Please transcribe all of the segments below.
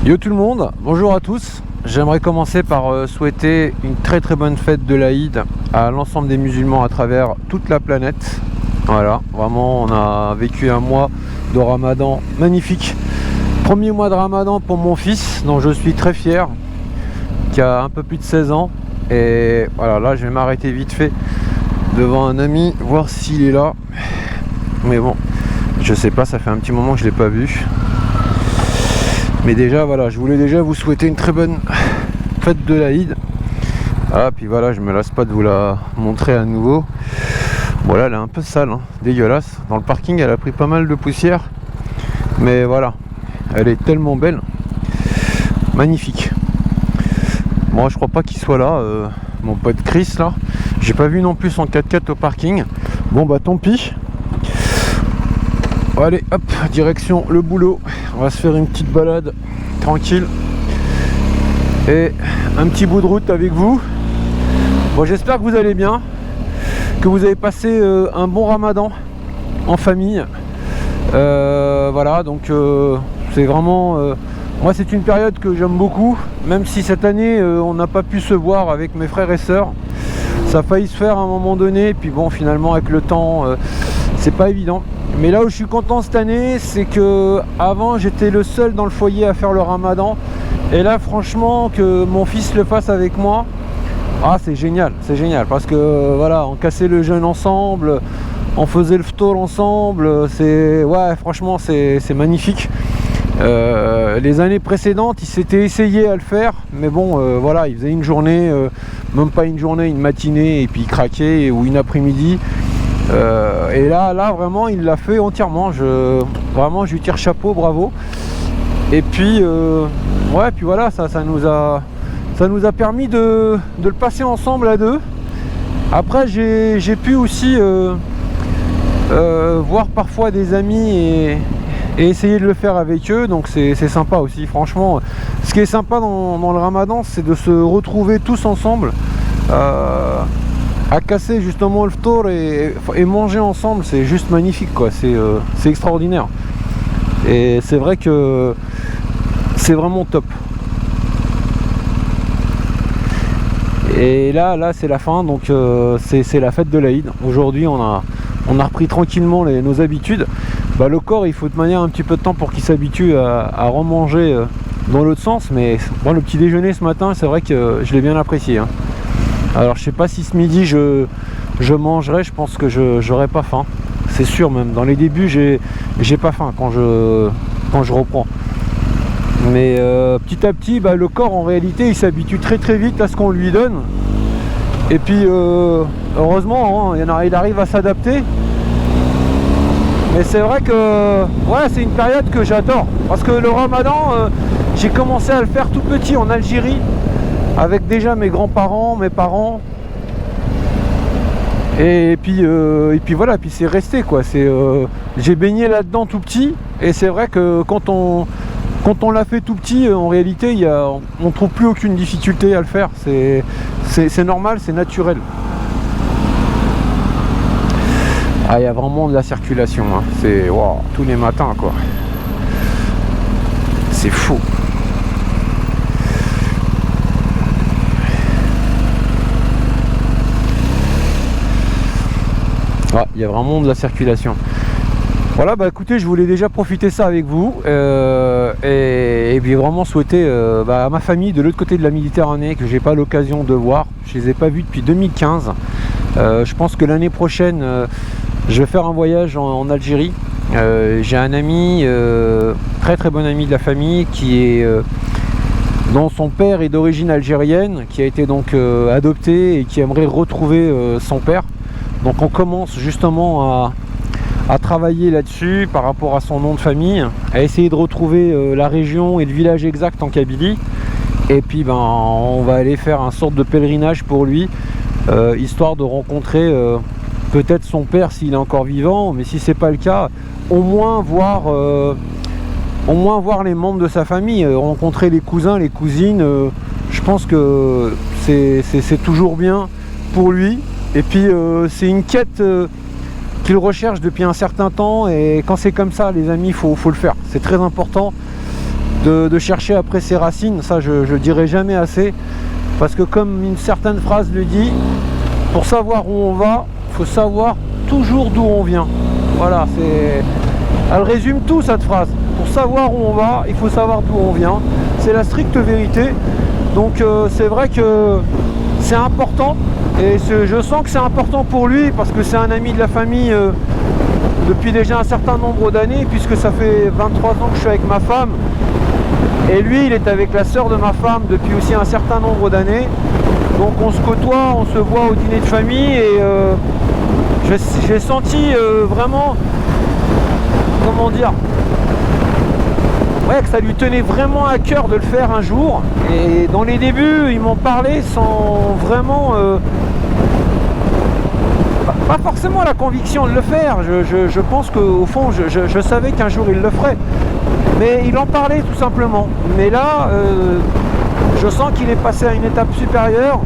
Yo tout le monde, bonjour à tous. J'aimerais commencer par souhaiter une très bonne fête de l'Aïd à l'ensemble des musulmans à travers toute la planète. Voilà, vraiment on a vécu un mois de Ramadan magnifique. Premier mois de Ramadan pour mon fils, dont je suis très fier, qui a un peu plus de 16 ans. Et voilà, là je vais m'arrêter vite fait devant un ami, voir s'il est là. Mais bon, je sais pas, ça fait un petit moment que je l'ai pas vu. Mais déjà voilà, je voulais déjà vous souhaiter une très bonne fête de l'Aïd. Ah puis voilà, je me lasse pas de vous la montrer à nouveau. Voilà, elle est un peu sale, hein, dégueulasse. Dans le parking elle a pris pas mal de poussière. Mais voilà, elle est tellement belle. Magnifique. Moi je crois pas qu'il soit là, mon pote Chris là. J'ai pas vu non plus son 4x4 au parking. Bon bah tant pis. Allez hop, direction le boulot. On va se faire une petite balade tranquille et un petit bout de route avec vous. Bon, j'espère que vous allez bien, que vous avez passé un bon Ramadan en famille. Voilà, donc c'est vraiment moi c'est une période que j'aime beaucoup, même si cette année on n'a pas pu se voir avec mes frères et sœurs. Ça a failli se faire à un moment donné, puis bon finalement avec le temps c'est pas évident. Mais là où je suis content cette année, c'est que avant j'étais le seul dans le foyer à faire le Ramadan. Et là franchement que mon fils le fasse avec moi, ah c'est génial parce que voilà, on cassait le jeûne ensemble, on faisait le ftour ensemble, c'est ouais franchement c'est magnifique. Les années précédentes il s'était essayé à le faire, mais bon voilà, il faisait une journée, même pas une journée, une matinée, et puis il craquait, ou une après-midi. Et là vraiment il l'a fait entièrement. Vraiment je lui tire chapeau, bravo. Et puis ouais, puis voilà, ça nous a permis de le passer ensemble à deux. Après j'ai pu aussi voir parfois des amis et essayer de le faire avec eux, donc c'est sympa aussi. Franchement, ce qui est sympa dans le Ramadan, c'est de se retrouver tous ensemble, à casser justement le ftour et manger ensemble. C'est juste magnifique quoi, c'est extraordinaire. Et c'est vrai que c'est vraiment top. Et là c'est la fin, donc c'est la fête de l'Aïd. Aujourd'hui on a repris tranquillement nos habitudes. Bah, le corps il faut de manière un petit peu de temps pour qu'il s'habitue à remanger dans l'autre sens. Mais bon, le petit déjeuner ce matin, c'est vrai que je l'ai bien apprécié, hein. Alors je sais pas si ce midi je mangerai, je pense que j'aurai pas faim. C'est sûr, même dans les débuts j'ai pas faim quand je reprends. Mais petit à petit bah, le corps en réalité il s'habitue très vite à ce qu'on lui donne. Et puis heureusement hein, il arrive à s'adapter. Mais c'est vrai que ouais, c'est une période que j'adore. Parce que le Ramadan, j'ai commencé à le faire tout petit en Algérie, avec déjà mes grands-parents, mes parents. Et puis voilà, puis c'est resté quoi. J'ai baigné là-dedans tout petit. Et c'est vrai que quand on l'a fait tout petit, en réalité on ne trouve plus aucune difficulté à le faire. C'est normal, c'est naturel. Ah, il y a vraiment de la circulation, hein. C'est wow, tous les matins quoi. C'est fou. Ah, il y a vraiment de la circulation. Voilà, bah écoutez, je voulais déjà profiter ça avec vous et puis vraiment souhaiter à ma famille de l'autre côté de la Méditerranée, que j'ai pas l'occasion de voir. Je les ai pas vus depuis 2015. Je pense que l'année prochaine je vais faire un voyage en Algérie. J'ai un ami, très bon ami de la famille, dont son père est d'origine algérienne, qui a été donc adopté et qui aimerait retrouver son père. Donc on commence justement à travailler là-dessus par rapport à son nom de famille, à essayer de retrouver la région et le village exact en Kabylie. Et puis on va aller faire un sorte de pèlerinage pour lui, histoire de rencontrer peut-être son père s'il est encore vivant, mais si c'est pas le cas, au moins voir les membres de sa famille, rencontrer les cousins, les cousines. Je pense que c'est toujours bien pour lui. Et puis c'est une quête qu'il recherche depuis un certain temps, et quand c'est comme ça les amis, faut le faire, c'est très important. de chercher après ses racines. Ça, je dirai jamais assez, parce que comme une certaine phrase le dit, pour savoir où on va, il faut savoir toujours d'où on vient. Voilà, elle résume tout, cette phrase. Pour savoir où on va, il faut savoir d'où on vient. C'est la stricte vérité. Donc c'est vrai que c'est important, et je sens que c'est important pour lui, parce que c'est un ami de la famille depuis déjà un certain nombre d'années, puisque ça fait 23 ans que je suis avec ma femme, et lui il est avec la sœur de ma femme depuis aussi un certain nombre d'années. Donc on se côtoie, on se voit au dîner de famille, et j'ai senti vraiment, comment dire, ouais, que ça lui tenait vraiment à cœur de le faire un jour. Et dans les débuts, ils m'ont parlé sans vraiment pas forcément la conviction de le faire. Je pense qu'au fond, je savais qu'un jour il le ferait, mais il en parlait tout simplement. Mais là, je sens qu'il est passé à une étape supérieure,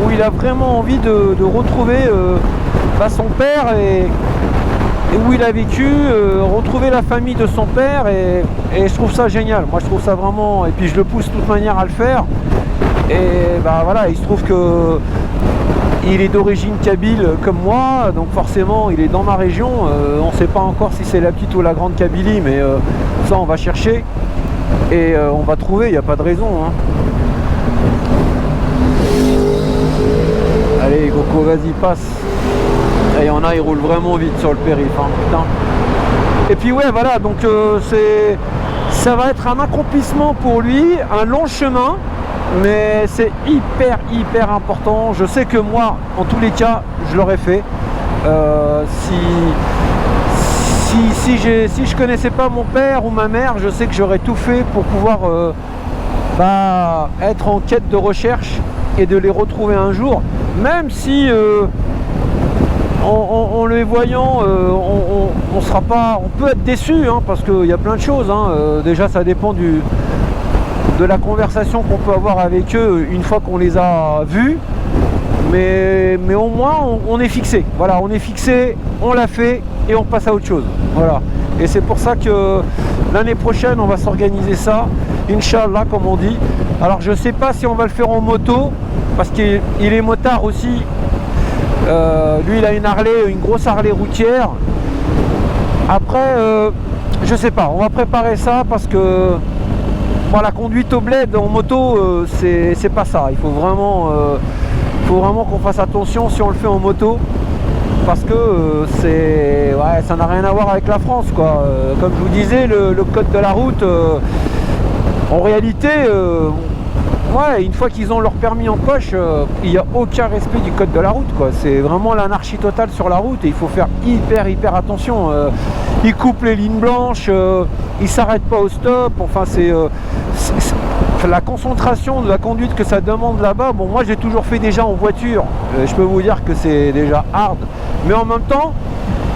où il a vraiment envie de retrouver son père, et où il a vécu, retrouver la famille de son père, et je trouve ça génial. Moi je trouve ça vraiment, et puis je le pousse de toute manière à le faire. Et bah voilà, il se trouve que il est d'origine kabyle comme moi, donc forcément il est dans ma région. On ne sait pas encore si c'est la petite ou la grande Kabylie, mais ça on va chercher, et on va trouver, il n'y a pas de raison, hein. Allez Coco, vas-y, passe. Et il y en a, ils roulent vraiment vite sur le périph', hein, putain. Et puis ouais, voilà, donc ça va être un accomplissement pour lui, un long chemin, mais c'est hyper important. Je sais que moi, en tous les cas, je l'aurais fait. Si je connaissais pas mon père ou ma mère, je sais que j'aurais tout fait pour pouvoir être en quête de recherche et de les retrouver un jour, même si en les voyant, on sera pas, on peut être déçu, hein, parce qu'il y a plein de choses, hein. Déjà ça dépend de la conversation qu'on peut avoir avec eux une fois qu'on les a vus, mais au moins on est fixé. Voilà, on est fixé, on l'a fait et on passe à autre chose. Voilà. Et c'est pour ça que l'année prochaine on va s'organiser ça, Inch'Allah, comme on dit. Alors je sais pas si on va le faire en moto, parce qu'il est motard aussi. Lui il a une Harley, une grosse Harley routière. Après je sais pas, on va préparer ça, parce que bon, la conduite au bled en moto, c'est pas ça. Il faut vraiment qu'on fasse attention si on le fait en moto, parce que ça n'a rien à voir avec la France, quoi. Comme je vous disais, le code de la route, en réalité, une fois qu'ils ont leur permis en poche, il n'y a aucun respect du code de la route, quoi. C'est vraiment l'anarchie totale sur la route, et il faut faire hyper attention. Ils coupent les lignes blanches, ils s'arrêtent pas au stop. Enfin, c'est la concentration de la conduite que ça demande là-bas. Bon, moi j'ai toujours fait déjà en voiture, je peux vous dire que c'est déjà hard, mais en même temps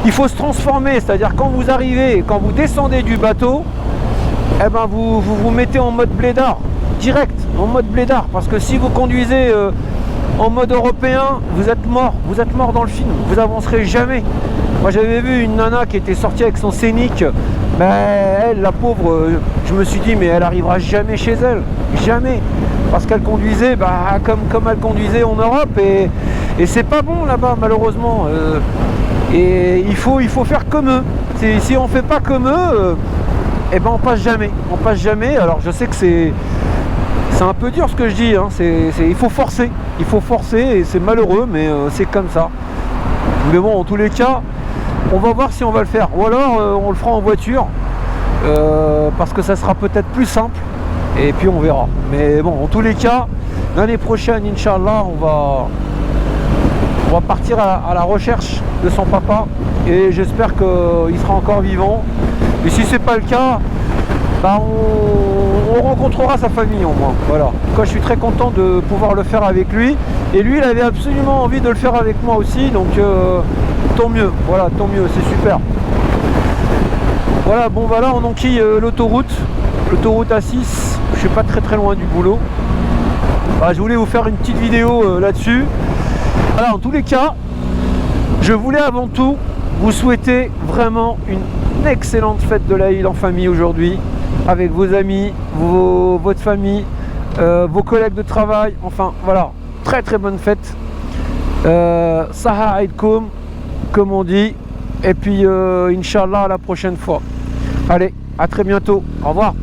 il faut se transformer. C'est-à-dire, quand vous arrivez, quand vous descendez du bateau, eh ben vous mettez en mode blédard direct, en mode blédard, parce que si vous conduisez en mode européen, vous êtes mort dans le film, vous avancerez jamais. Moi j'avais vu une nana qui était sortie avec son Scénic, elle, la pauvre, je me suis dit, mais elle arrivera jamais chez elle, jamais, parce qu'elle conduisait comme elle conduisait en Europe, et c'est pas bon là-bas, malheureusement. Et il faut faire comme eux. Si on fait pas comme eux, eh ben on passe jamais. Alors je sais que c'est un peu dur ce que je dis, hein. Il faut forcer, et c'est malheureux, mais c'est comme ça. Mais bon, en tous les cas, on va voir si on va le faire, ou alors on le fera en voiture, parce que ça sera peut-être plus simple, et puis on verra. Mais bon, en tous les cas, l'année prochaine, Inch'Allah, on va partir à la recherche de son papa, et j'espère qu'il sera encore vivant. Et si c'est pas le cas, on rencontrera sa famille au moins. Voilà. Quand je suis très content de pouvoir le faire avec lui, et lui il avait absolument envie de le faire avec moi aussi, donc tant mieux. Voilà, tant mieux, c'est super. Voilà, bon voilà, on enquille l'autoroute A6. Je suis pas très loin du boulot. Je voulais vous faire une petite vidéo là-dessus. Alors, en tous les cas, je voulais avant tout vous souhaiter vraiment une excellente fête de l'Aïd en famille aujourd'hui. avec vos amis, votre famille, vos collègues de travail, enfin voilà, très très bonne fête. Saha Aidkoum, comme on dit, et puis Inch'Allah à la prochaine fois. Allez, à très bientôt, au revoir.